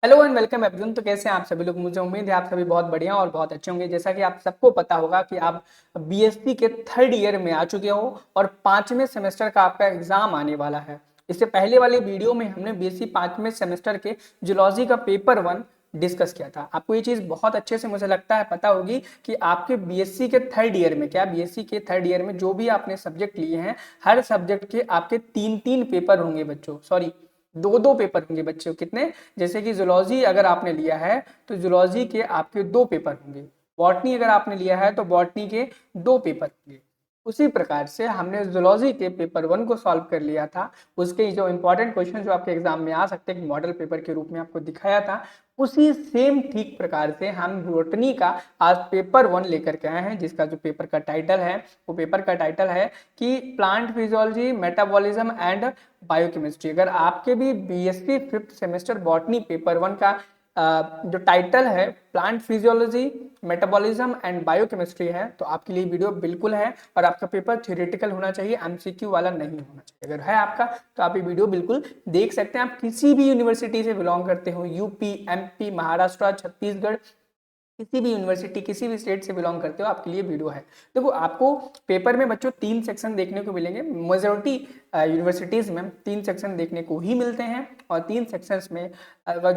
Hello and welcome everyone. तो कैसे हैं आप सभी लोग? मुझे उम्मीद है आप सभी बहुत बढ़िया और बहुत अच्छे होंगे। जैसा कि आप सबको पता होगा कि आप बीएससी के थर्ड ईयर में आ चुके हो और पांचवें सेमेस्टर का आपका एग्जाम आने वाला है। इससे पहले वाले वीडियो में हमने बीएससी पांचवें सेमेस्टर के जूलॉजी का पेपर 1 डिस्कस किया था। आपको ये चीज बहुत अच्छे से मुझे लगता है पता होगी कि आपके बीएससी के थर्ड ईयर में बीएससी के थर्ड ईयर में जो भी आपने सब्जेक्ट लिए हैं, हर सब्जेक्ट के आपके तीन तीन पेपर होंगे बच्चों। सॉरी, दो दो पेपर होंगे बच्चों। कितने? जैसे कि जूलॉजी अगर आपने लिया है तो जूलॉजी के आपके दो पेपर होंगे। बॉटनी अगर आपने लिया है तो बॉटनी के दो पेपर होंगे। उसी प्रकार से हमने जूलॉजी के पेपर 1 को सॉल्व कर लिया था। उसके जो इंपॉर्टेंट क्वेश्चन जो आपके एग्जाम में आ सकते हैं मॉडल पेपर के रूप में आपको दिखाया था, उसी सेम ठीक प्रकार से हम बॉटनी का आज पेपर 1 लेकर के आए हैं, जिसका जो पेपर का टाइटल है वो पेपर का टाइटल है कि plant physiology, metabolism and biochemistry. अगर आपके भी BSc fifth semester botany paper 1 का जो टाइटल है plant physiology, metabolism and biochemistry है, तो आपके लिए वीडियो बिल्कुल है। और आपका पेपर थ्योरेटिकल होना चाहिए, एमसीक्यू वाला नहीं होना चाहिए। अगर है आपका तो आप ये वीडियो बिल्कुल देख सकते हैं। आप किसी भी यूनिवर्सिटी से बिलोंग करते हो, यूपी, एमपी, महाराष्ट्र, छत्तीसगढ़, किसी भी यूनिवर्सिटी, किसी भी स्टेट से बिलोंग करते हो, आपके लिए वीडियो है। देखो, आपको पेपर में बच्चों तीन सेक्शन देखने को मिलेंगे। मेजोरिटी यूनिवर्सिटीज में तीन सेक्शन देखने को ही मिलते हैं और तीन सेक्शंस में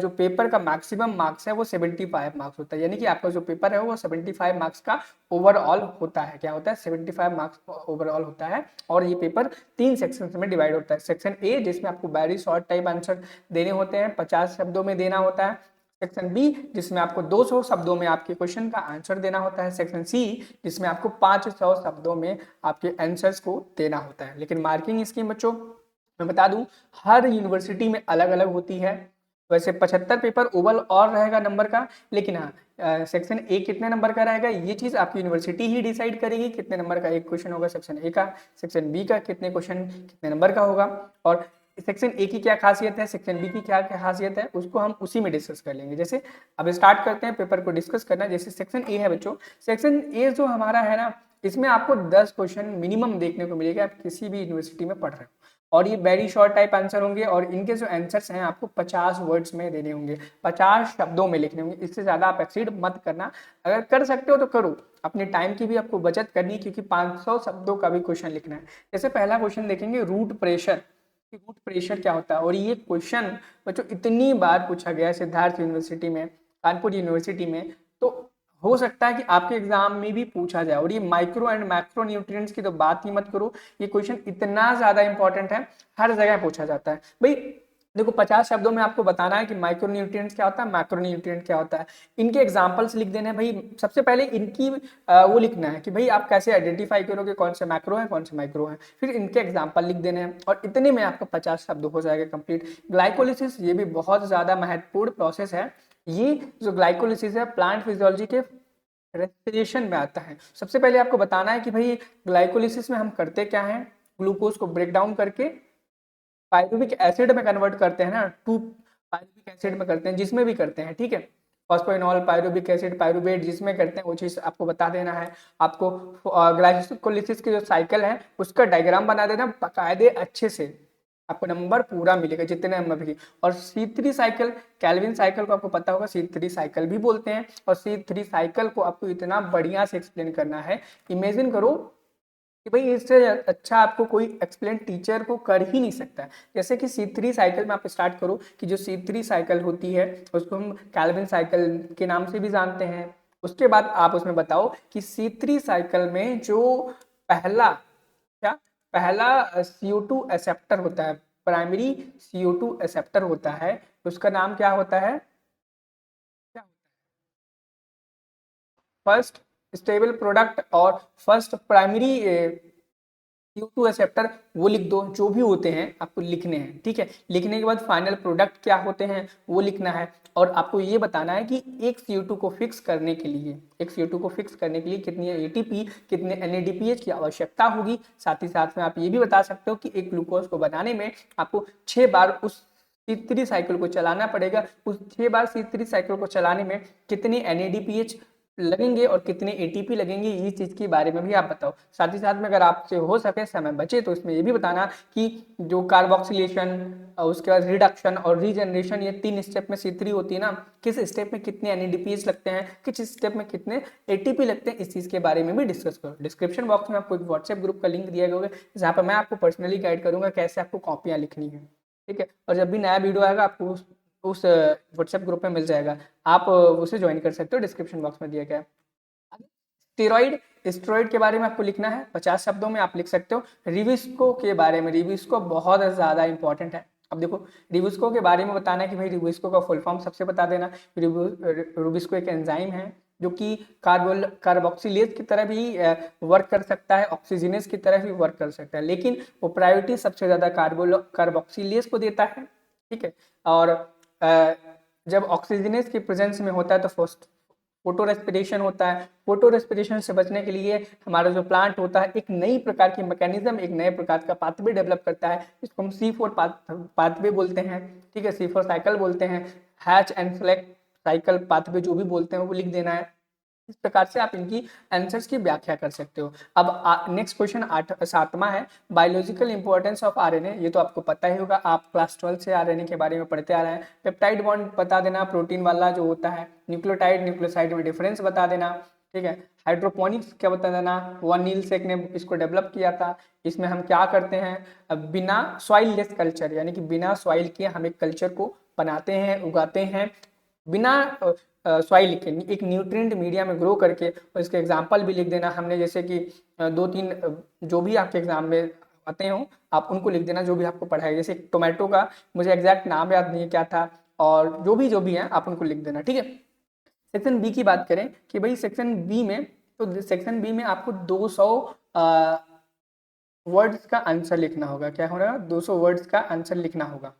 जो पेपर का मैक्सिमम मार्क्स है वो 75 मार्क्स होता है। यानी कि आपका जो पेपर है वो 75 मार्क्स का ओवरऑल होता है। क्या होता है? 75 मार्क्स ओवरऑल होता है। और ये पेपर तीन सेक्शन में डिवाइड होता है। सेक्शन ए जिसमें आपको वेरी शॉर्ट टाइप आंसर देने होते हैं, 50 शब्दों में देना होता है। सेक्शन बी जिसमें आपको 200 शब्दों में आपके क्वेश्चन का आंसर देना होता है। सेक्शन सी जिसमें आपको 500 शब्दों में आपके आंसर्स को देना होता है। लेकिन मार्किंग स्कीम बच्चों मैं बता दूं, हर यूनिवर्सिटी में अलग अलग होती है। वैसे 75 पेपर ओवल और रहेगा नंबर का, लेकिन हाँ, सेक्शन ए कितने नंबर का रहेगा ये चीज आपकी यूनिवर्सिटी ही डिसाइड करेगी। कितने नंबर का एक क्वेश्चन होगा सेक्शन ए का, सेक्शन बी का कितने क्वेश्चन कितने नंबर का होगा, और सेक्शन ए की क्या खासियत है, सेक्शन बी की क्या क्या खासियत है, उसको हम उसी में डिस्कस कर लेंगे। जैसे अब स्टार्ट करते हैं पेपर को डिस्कस करना। जैसे सेक्शन ए है बच्चों, सेक्शन ए जो हमारा है ना, इसमें आपको 10 क्वेश्चन मिनिमम देखने को मिलेगा। आप किसी भी यूनिवर्सिटी में पढ़ रहे हो और ये वेरी शॉर्ट टाइप आंसर होंगे और इनके जो आंसर्स हैं आपको 50 वर्ड्स में देने होंगे, 50 शब्दों में लिखने होंगे। इससे ज्यादा आप एक्सीड मत करना। अगर कर सकते हो तो करो, अपने टाइम की भी आपको बचत करनी है, क्योंकि 500 शब्दों का भी क्वेश्चन लिखना है। जैसे पहला क्वेश्चन देखेंगे, रूट प्रेशर। रूट प्रेशर क्या होता है? और ये क्वेश्चन बच्चों इतनी बार पूछा गया है सिद्धार्थ यूनिवर्सिटी में, कानपुर यूनिवर्सिटी में, तो हो सकता है कि आपके एग्जाम में भी पूछा जाए। और ये माइक्रो एंड मैक्रो न्यूट्रिएंट्स की तो बात ही मत करो, ये क्वेश्चन इतना ज्यादा इंपॉर्टेंट है, हर जगह पूछा जाता है भाई। देखो, 50 शब्दों में आपको बताना है कि माइक्रो न्यूट्रिएंट्स क्या होता है, मैक्रो न्यूट्रिएंट क्या होता है। इनके एग्जांपल्स लिख देने हैं भाई। सबसे पहले इनकी वो लिखना है कि भाई आप कैसे आइडेंटिफाई करोगे कौन से मैक्रो है कौन से माइक्रो है, फिर इनके एग्जांपल लिख देने हैं और इतने में आपका 50 शब्द हो जाएगा कंप्लीट। ग्लाइकोलिसिस ये भी बहुत ज्यादा महत्वपूर्ण प्रोसेस है। ये जो ग्लाइकोलिसिस है प्लांट फिजियोलॉजी के रेस्पिरेशन में आता है। सबसे पहले आपको बताना है कि भाई ग्लाइकोलिसिस में हम करते क्या है, ग्लूकोज को ब्रेक डाउन करके पायरुविक एसिड में कन्वर्ट करते हैं ना, टू पायरुविक एसिड में करते हैं, जिसमें भी करते हैं, ठीक है। फॉस्फोइनॉल, पायरुविक एसिड, पायरुवेट जिसमें करते हैं वो चीज आपको बता देना है। आपको ग्लाइकोलिसिस की जो साइकिल है उसका डायग्राम बना देना बाकायदे अच्छे से, आपको नंबर पूरा मिलेगा जितने नंबर भी। और C3 साइकिल, कैल्विन साइकिल को आपको पता होगा, C3 साइकिल भी बोलते हैं। और C3 साइकिल को आपको इतना बढ़िया से एक्सप्लेन करना है, इमेजिन करो कि भाई इससे अच्छा आपको कोई एक्सप्लेन टीचर को कर ही नहीं सकता। जैसे कि C3 साइकिल में आप स्टार्ट करो कि जो C3 साइकिल होती है उसको हम कैल्विन साइकिल के नाम से भी जानते हैं। उसके बाद आप उसमें बताओ कि C3 साइकिल में जो पहला क्या पहला CO2 एक्सेप्टर होता है, प्राइमरी CO2 एक्सेप्टर होता है, उसका नाम क्या होता है? फर्स्ट स्टेबल प्रोडक्ट और फर्स्ट प्राइमरी CO2 एक्सेप्टर, वो लिख दो। जो भी होते हैं आपको लिखने हैं, ठीक है। लिखने के बाद फाइनल प्रोडक्ट क्या होते हैं वो लिखना है। और आपको ये बताना है कि एक CO2 को फिक्स करने के लिए, एक CO2 को फिक्स करने के लिए कितनी ATP, कितने NADPH की आवश्यकता होगी। साथ ही साथ में आप ये भी बता सकते हो कि एक ग्लूकोज को बनाने में आपको 6 बार उस C3 साइकिल को चलाना पड़ेगा। उस 6 बार C3 साइकिल को चलाने में कितनी NADPH लगेंगे और कितने एटीपी लगेंगे, इस चीज़ के बारे में भी आप बताओ। साथ ही साथ में अगर आपसे हो सके समय बचे तो इसमें ये भी बताना कि जो कार्बोक्सिलेशन, उसके बाद रिडक्शन और रीजनरेशन, ये 3 स्टेप में C3 होती है ना, किस स्टेप में कितने NADPH लगते हैं, किस स्टेप में कितने ATP लगते हैं, इस चीज़ के बारे में भी डिस्कस करो। डिस्क्रिप्शन बॉक्स में आपको एक व्हाट्सएप ग्रुप का लिंक दिया गया होगा, जहाँ पर मैं आपको पर्सनली गाइड करूँगा कैसे आपको कॉपियाँ लिखनी है, ठीक है। और जब भी नया वीडियो आएगा आपको उस व्हाट्सएप ग्रुप में मिल जाएगा, आप उसे ज्वाइन कर सकते हो, डिस्क्रिप्शन बॉक्स में दिया गया है। स्टेरॉइड, स्टेरॉइड के बारे में आपको लिखना है, 50 शब्दों में आप लिख सकते हो। रिविस्को के बारे में, रिविस्को बहुत ज़्यादा इंपॉर्टेंट है। अब देखो, रिविस्को के बारे में बताना है कि भाई रिविस्को का फुल फॉर्म सबसे बता देना। रिविस्को एक एंजाइम है जो कि कार्बोक्सिलेज की तरह भी वर्क कर सकता है, ऑक्सीजनेज की तरह भी वर्क कर सकता है, लेकिन वो प्रायोरिटी सबसे ज़्यादा कार्बोक्सिलेज को देता है, ठीक है। और जब ऑक्सीजनेज की प्रेजेंस में होता है तो फर्स्ट फोटो रेस्पिरेशन होता है। फोटो रेस्पिरेशन से बचने के लिए हमारा जो प्लांट होता है एक नई प्रकार की मैकेनिज्म, एक नए प्रकार का पाथवे डेवलप करता है, इसको हम C4 पाथवे बोलते हैं, ठीक है, C4 साइकिल बोलते हैं, hatch and flag cycle pathway जो भी बोलते हैं वो लिख देना है। इस प्रकार से आप इनकी आंसर्स की व्याख्या कर सकते हो। अब नेक्स्ट क्वेश्चन 7वां है, बायोलॉजिकल इंपॉर्टेंस ऑफ आरएनए। ये तो आपको पता ही होगा, आप क्लास 12 से आरएनए के बारे में पढ़ते आ रहे हैं। पेप्टाइड बॉन्ड बता देना, प्रोटीन वाला जो होता है। न्यूक्लियोटाइड न्यूक्लियोसाइड में डिफरेंस बता देना, ठीक है। हाइड्रोपोनिक्स क्या बता देना, वन नील सेक ने इसको डेवलप किया था। इसमें हम क्या करते हैं, बिना सॉइल लेस कल्चर, यानी कि बिना सॉइल के हम एक कल्चर को बनाते हैं, उगाते हैं, बिना सॉइल के, एक न्यूट्रिएंट मीडिया में ग्रो करके। और इसके एग्जांपल भी लिख देना हमने, जैसे कि 2-3 जो भी आपके एग्जाम में आते हो आप उनको लिख देना, जो भी आपको पढ़ाया। जैसे टोमेटो का मुझे एग्जैक्ट नाम याद नहीं है क्या था, और जो भी है आप उनको लिख देना, ठीक है। सेक्शन बी की बात करें कि भाई सेक्शन बी में, तो सेक्शन बी में आपको 200 वर्ड्स का आंसर लिखना होगा। क्या हो रहा है, 200 वर्ड्स का आंसर लिखना होगा,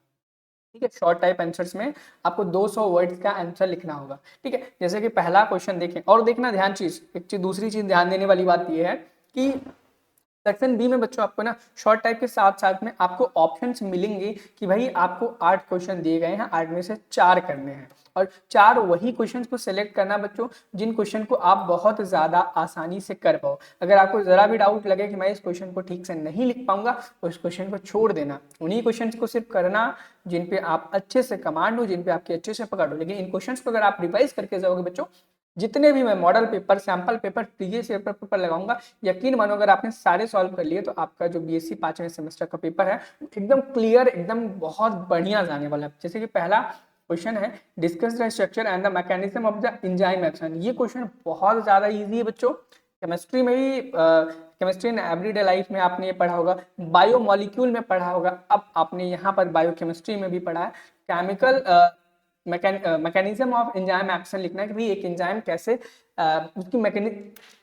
ठीक है। शॉर्ट टाइप आंसर्स में आपको 200 वर्ड्स का आंसर लिखना होगा, ठीक है। जैसे कि पहला क्वेश्चन देखें, और देखना ध्यान चीज, एक चीज, दूसरी चीज ध्यान देने वाली बात यह है कि सेक्शन बी में बच्चों आपको ना शॉर्ट टाइप के साथ साथ में आपको ऑप्शंस मिलेंगे कि भाई आपको 8 क्वेश्चन दिए गए हैं, 8 में से 4 करने हैं, और 4 वही क्वेश्चंस को सिलेक्ट करना बच्चों जिन क्वेश्चन को आप बहुत ज्यादा आसानी से कर पाओ। अगर आपको जरा भी डाउट लगे कि मैं इस क्वेश्चन को ठीक से नहीं लिख पाऊंगा तो इस क्वेश्चन को छोड़ देना, उन्हीं क्वेश्चन को सिर्फ करना जिन पे आप अच्छे से कमांड हो, जिन पे आपके अच्छे से पकड़ हो। लेकिन इन क्वेश्चंस को अगर आप रिवाइज करके जाओगे बच्चों, जितने भी मैं model paper, sample paper, previous paper लगाऊंगा, यकीन मानो अगर आपने सारे सॉल्व कर लिए तो आपका जो बीएससी 5वें सेमेस्टर का पेपर है एकदम क्लियर, एकदम बहुत बढ़िया जाने वाला है। जैसे कि पहला क्वेश्चन है, discuss the structure and the mechanism of the enzyme action. ये क्वेश्चन बहुत ज्यादा इजी है बच्चों, केमिस्ट्री में भी, केमिस्ट्री एंड एवरीडे लाइफ में आपने ये पढ़ा होगा, बायोमोलिक्यूल में पढ़ा होगा, अब आपने यहाँ पर बायोकेमिस्ट्री में भी पढ़ा है। Chemical mechanism of enzyme action लिखना है कि भाई एक एंजाइम कैसे, उसकी मैकेनिज्म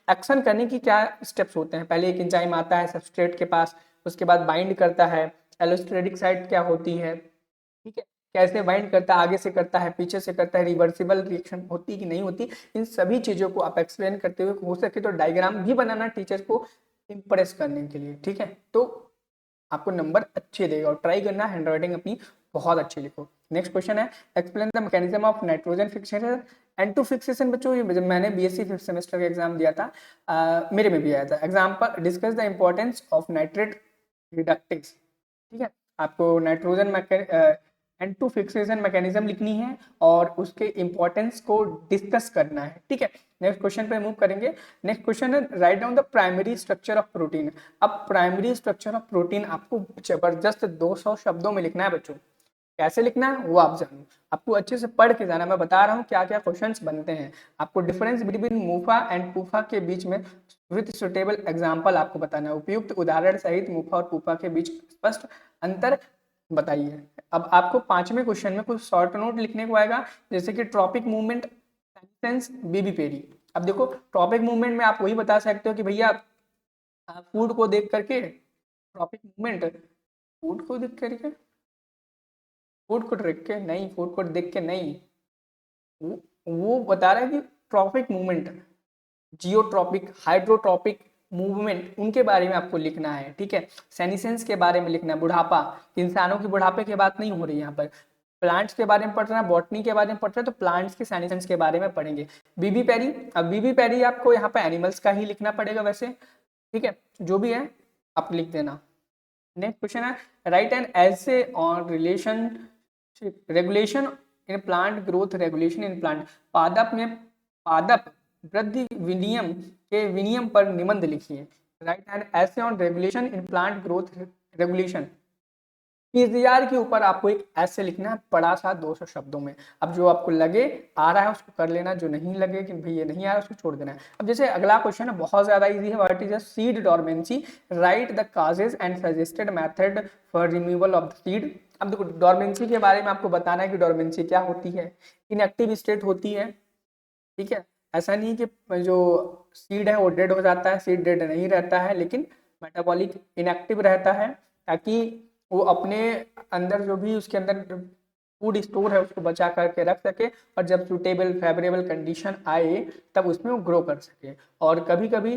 एक्शन करने की क्या स्टेप्स होते हैं। पहले एक एंजाइम आता है सबस्ट्रेट के पास, उसके बाद बाइंड करता है, एलोस्टेरिक साइट क्या होती है, ठीक है, कैसे बाइंड करता है, आगे से करता है, पीछे से करता है, रिवर्सिबल रिएक्शन होती कि नहीं होती, इन सभी चीजों को आप एक्सप्लेन करते हुए, हो सके तो डायग्राम भी बनाना टीचर्स को इम्प्रेस करने के लिए, ठीक है। तो आपको नंबर अच्छे देगा, और ट्राई करना हैंड राइटिंग अपनी बहुत अच्छी लिखो। नेक्स्ट क्वेश्चन है, explain the mechanism of nitrogen fixation and two fixation. बच्चों ये जब मैंने बीएससी 5th सेमेस्टर का एग्जाम दिया था, मेरे में भी आया था example, discuss the importance of nitrate reductase, ठीक है। आपको nitrogen and two fixation mechanism लिखनी है और उसके इंपॉर्टेंस को डिस्कस करना है, ठीक है। नेक्स्ट क्वेश्चन पे मूव करेंगे। नेक्स्ट क्वेश्चन है, write down the primary structure of protein. अब प्राइमरी स्ट्रक्चर ऑफ प्रोटीन आपको जबरदस्त 200 शब्दों में लिखना है बच्चों। कैसे लिखना है वो आप जानो, आपको अच्छे से पढ़ के जाना। मैं बता रहा हूँ क्या क्या क्वेश्चंस बनते हैं। आपको डिफरेंस बिटवीन मुफा एंड पूफा के बीच में विद सुटेबल एग्जांपल आपको बताना है। उपयुक्त उदाहरण सहित मुफा और पूफा के बीच स्पष्ट अंतर बताइए। अब आपको 5वें क्वेश्चन में कुछ शॉर्ट नोट लिखने को आएगा, जैसे कि ट्रॉपिक मूवमेंट, सेंस, बेबी पेरी। अब देखो ट्रॉपिक मूवमेंट में आप वही बता सकते हो कि भैया फूड को देख करके, ट्रॉपिक मूवमेंट फूड को देख करके, फूड को देख के नहीं, फूड को देख के नहीं, वो बता रहा है कि tropic movement, geotropic, hydrotropic movement, उनके बारे में आपको लिखना है, ठीक है। सेनिसेंस के बारे में लिखना है, बुढ़ापा, इंसानों की बुढ़ापे की बात नहीं हो रही यहाँ पर, प्लांट्स के बारे में पढ़ रहे हैं, बॉटनी के बारे में पढ़ रहे हैं, तो प्लांट्स के साइंस के बारे में पढ़ेंगे। बीबी पैरी, अब बीबी पैरी आपको यहाँ पे एनिमल्स का ही लिखना पड़ेगा वैसे, ठीक है, जो भी है आप लिख देना। नेक्स्ट क्वेश्चन है, राइट एन ऐसे on relationship regulation in plant growth regulation in plant. पादप में पादप वृद्धि विनियम के विनियम पर निबंध लिखिए। राइट एन ऐसे on regulation in plant growth regulation. PGR के ऊपर आपको एक ऐसे लिखना है बड़ा सा 200 शब्दों में। अब जो आपको लगे आ रहा है उसको कर लेना, जो नहीं लगे कि भाई ये नहीं आ रहा उसको छोड़ देना है। अब जैसे अगला क्वेश्चन है बहुत ज्यादा इजी है, what is a seed dormancy, right the causes and suggested method for removal of the seed. अब देखो डोरमेंसी के बारे में आपको बताना है कि डोरमेंसी क्या होती है। इनएक्टिव स्टेट होती है, ठीक है, ऐसा नहीं कि जो सीड है वो डेड हो जाता है, सीड डेड नहीं रहता है, लेकिन मेटाबॉलिक इनएक्टिव रहता है ताकि वो अपने अंदर जो भी उसके अंदर फूड स्टोर है उसको बचा करके रख सके, और जब सूटेबल फेवरेबल कंडीशन आए तब उसमें वो ग्रो कर सके। और कभी कभी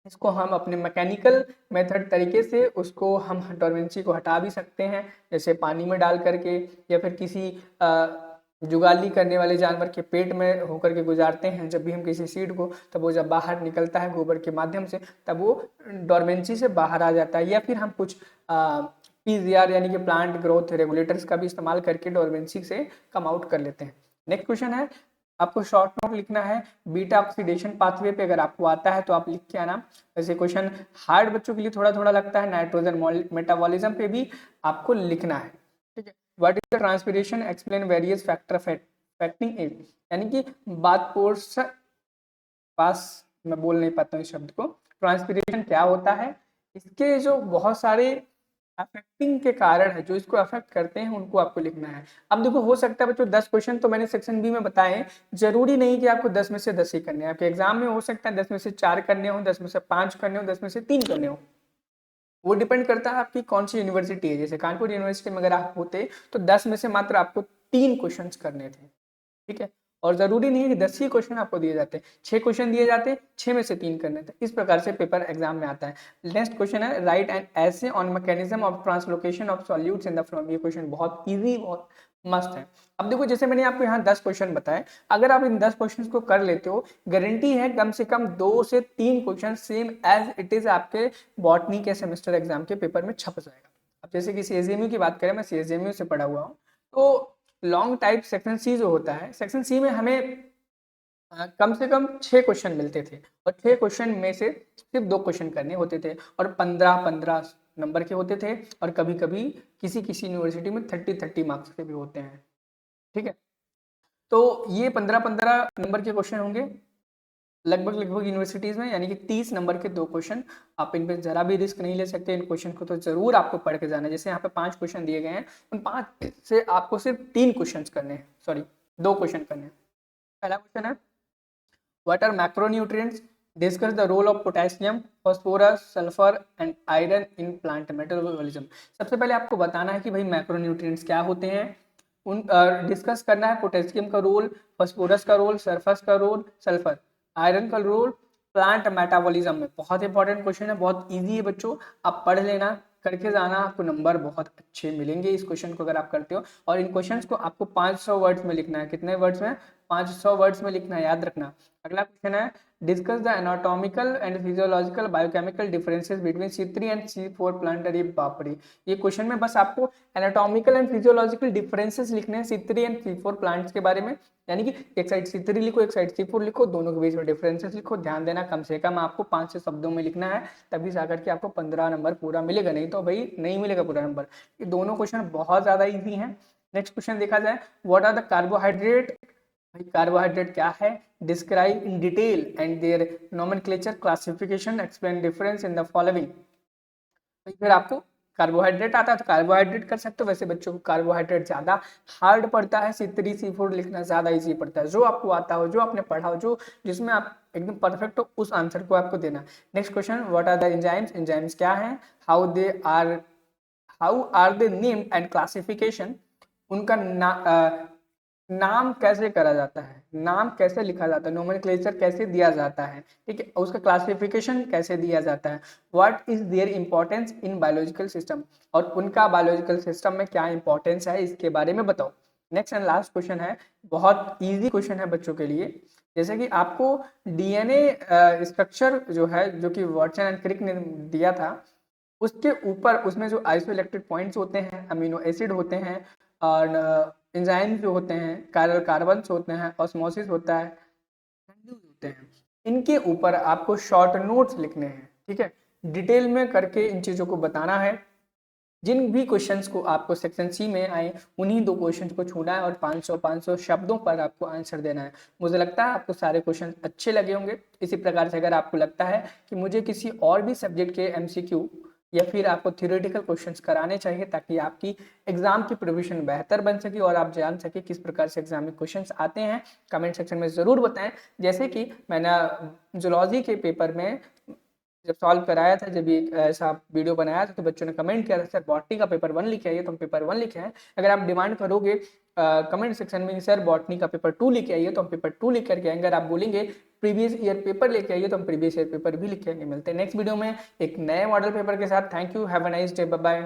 इसको हम अपने मैकेनिकल मेथड तरीके से उसको हम डोरमेंसी को हटा भी सकते हैं, जैसे पानी में डाल करके, या फिर किसी जुगाली करने वाले जानवर के पेट में होकर के गुजारते हैं। जब भी हम किसी सीड को, तब वो जब बाहर निकलता है गोबर के माध्यम से, तब वो डोरमेंसी से बाहर आ जाता है। या फिर हम कुछ पीजीआर यानी कि प्लांट ग्रोथ रेगुलेटर्स का भी इस्तेमाल करके डोरमेंसी से कम आउट कर लेते हैं। नेक्स्ट क्वेश्चन है, आपको शॉर्ट नोट लिखना है बीटा ऑक्सीडेशन पाथवे पे, अगर आपको आता है तो आप लिख के आना। वैसे क्वेश्चन हार्ड बच्चों के लिए थोड़ा थोड़ा लगता है, नाइट्रोजन मेटाबॉलिज्म पे भी आपको लिखना है, ठीक है। What is the transpiration, explain various factor affecting it, यानी कि बात पोर्स पास, मैं बोल नहीं पाता हूँ इस शब्द को। ट्रांसपिरेशन क्या होता है, इसके जो बहुत सारे अफेक्टिंग के कारण है जो इसको अफेक्ट करते हैं उनको आपको लिखना है। अब देखो हो सकता है बच्चों 10 क्वेश्चन तो मैंने सेक्शन बी में बताए, जरूरी नहीं कि आपको 10 में से 10 ही करने हैं। आपके एग्जाम में हो सकता है 10 में से 4 करने हो, 10 में से 5 करने हो, 10 में से 3 करने हो। वो डिपेंड करता है आपकी कौन सी यूनिवर्सिटी है। जैसे कानपुर यूनिवर्सिटी में अगर आप होते तो 10 में से मात्र आपको 3 क्वेश्चन करने थे, ठीक है। और जरूरी नहीं है कि 10 ही क्वेश्चन आपको दिए जाते हैं, 6 क्वेश्चन दिए जाते हैं, 6 में से 3 करने थे। इस प्रकार से पेपर एग्जाम में आता है। नेक्स्ट क्वेश्चन है, राइट एन ऐसे on mechanism of translocation of solutes in the phloem. ये क्वेश्चन बहुत इजी, बहुत मस्त है। अब देखो जैसे मैंने आपको यहाँ 10 क्वेश्चन बताए, अगर आप इन 10 क्वेश्चन को कर लेते हो, गारंटी है कम से कम 2 से 3 question same as it is आपके बॉटनी के सेमेस्टर एग्जाम के पेपर में छप जाएगा। अब जैसे कि सीएसएमयू की बात करें, मैं सीएसएमयू से पढ़ा हुआ हूँ, तो लॉन्ग टाइप सेक्शन सी जो होता है, सेक्शन सी में हमें कम से कम 6 क्वेश्चन मिलते थे, और 6 क्वेश्चन में से सिर्फ 2 क्वेश्चन करने होते थे, और 15-15 नंबर के होते थे, और कभी कभी किसी किसी यूनिवर्सिटी में 30-30 मार्क्स के भी होते हैं, ठीक है। तो ये 15-15 नंबर के क्वेश्चन होंगे लगभग यूनिवर्सिटीज में, यानी कि 30 नंबर के 2 क्वेश्चन। आप इन पे जरा भी रिस्क नहीं ले सकते, इन क्वेश्चन को तो जरूर आपको पढ़ के जाना है। जैसे यहाँ पे 5 क्वेश्चन दिए गए हैं, उन 5 से आपको सिर्फ 3 क्वेश्चन करने हैं, सॉरी 2 क्वेश्चन करने हैं। पहला क्वेश्चन है, what are macronutrients, discuss the role of potassium, phosphorus, sulphur and iron in plant metabolism. सबसे पहले आपको बताना है कि भाई मैक्रोन्यूट्रिएंट्स क्या होते हैं, उन डिस्कस करना है पोटेशियम का रोल, फास्फोरस का रोल, सल्फर का रोल, सल्फर आयरन का रोल प्लांट मेटाबॉलिज्म में। बहुत इंपॉर्टेंट क्वेश्चन है, बहुत इजी है बच्चों, आप पढ़ लेना, करके जाना, आपको नंबर बहुत अच्छे मिलेंगे इस क्वेश्चन को अगर आप करते हो। और इन क्वेश्चंस को आपको 500 वर्ड्स में लिखना है। कितने वर्ड्स में? 500 वर्ड्स में लिखना है, याद रखना। अगला क्वेश्चन है, discuss the anatomical and physiological biochemical differences between C3 and C4 plant. अरे बाप रे, ये क्वेश्चन में बस आपको एनाटॉमिकल एंड फिजियोलॉजिकल डिफरेंसेस लिखने हैं C3 एंड C4 प्लांट्स के बारे में, यानी कि एक साइड C3 लिखो, एक साइड C4 लिखो, दोनों के बीच में डिफरेंसेस लिखो। ध्यान देना, कम से कम आपको 500 शब्दों में लिखना है, तभी जाकर के आपको 15 नंबर पूरा मिलेगा, नहीं तो भाई नहीं मिलेगा पूरा नंबर। ये दोनों क्वेश्चन बहुत ज्यादा इजी हैं। नेक्स्ट क्वेश्चन देखा जाए, what are the carbohydrate. Carbohydrate क्या है? Describe in detail and their nomenclature, classification, explain difference in the following. फिर आपको कार्बोहाइड्रेट आता है तो कार्बोहाइड्रेट कर सकते हो। वैसे बच्चों को कार्बोहाइड्रेट ज्यादा हार्ड पड़ता है, C3 C4 लिखना ज्यादा इजी पड़ता है। जो आपको आता हो, जो आपने पढ़ा हो, जो जिसमें आप एकदम परफेक्ट हो, उस आंसर को आपको देना। Next question, what are the enzymes. Enzymes क्या है? How are they named and classification. उनका नाम कैसे करा जाता है, नाम कैसे लिखा जाता है, नोमेनक्लेचर कैसे दिया जाता है, ठीक है, उसका क्लासिफिकेशन कैसे दिया जाता है। What is their importance in biological system, और उनका बायोलॉजिकल सिस्टम में क्या इंपॉर्टेंस है, इसके बारे में बताओ। नेक्स्ट एंड लास्ट क्वेश्चन है, बहुत इजी क्वेश्चन है बच्चों के लिए। जैसे कि आपको डीएनए स्ट्रक्चर जो है, जो कि वाटसन एंड क्रिक ने दिया था, उसके ऊपर उसमें जो आइसोइलेक्ट्रिक पॉइंट्स होते हैं, अमीनो एसिड होते हैं, और एंजाइम जो होते हैं, कायरल कार्बन्स होते हैं, ऑस्मोसिस होता है, होते हैं, इनके ऊपर आपको शॉर्ट नोट्स लिखने हैं। ठीक है, डिटेल में करके इन चीज़ों को बताना है। जिन भी क्वेश्चंस को आपको सेक्शन सी में आए, उन्हीं 2 क्वेश्चंस को छूना है और 500 शब्दों पर आपको आंसर देना है। मुझे लगता है आपको सारे क्वेश्चन अच्छे लगे होंगे। इसी प्रकार से अगर आपको लगता है कि मुझे किसी और भी सब्जेक्ट के एमसीक्यू या फिर आपको थ्योरेटिकल क्वेश्चंस कराने चाहिए, ताकि आपकी एग्जाम की प्रिपरेशन बेहतर बन सके और आप जान सके किस प्रकार से एग्जाम में क्वेश्चंस आते हैं, कमेंट सेक्शन में ज़रूर बताएं। जैसे कि मैंने जूलॉजी के पेपर में जब सॉल्व कराया था, जब ये ऐसा वीडियो बनाया था, तो बच्चों ने कमेंट किया था सर बॉटनी का पेपर 1 लिखे आइए, तो हम पेपर 1 लिखे हैं। अगर आप डिमांड करोगे कमेंट सेक्शन में सर बॉटनी का पेपर 2 लेके आइए, तो हम पेपर 2 लिख करके आएंगे। अगर आप बोलेंगे प्रीवियस ईयर पेपर लेके आइए, तो हम प्रीवियस ईयर पेपर भी लिख आएंगे। मिलते हैं नेक्स्ट वीडियो में एक नए मॉडल पेपर के साथ। Thank you, have a nice day, bye bye.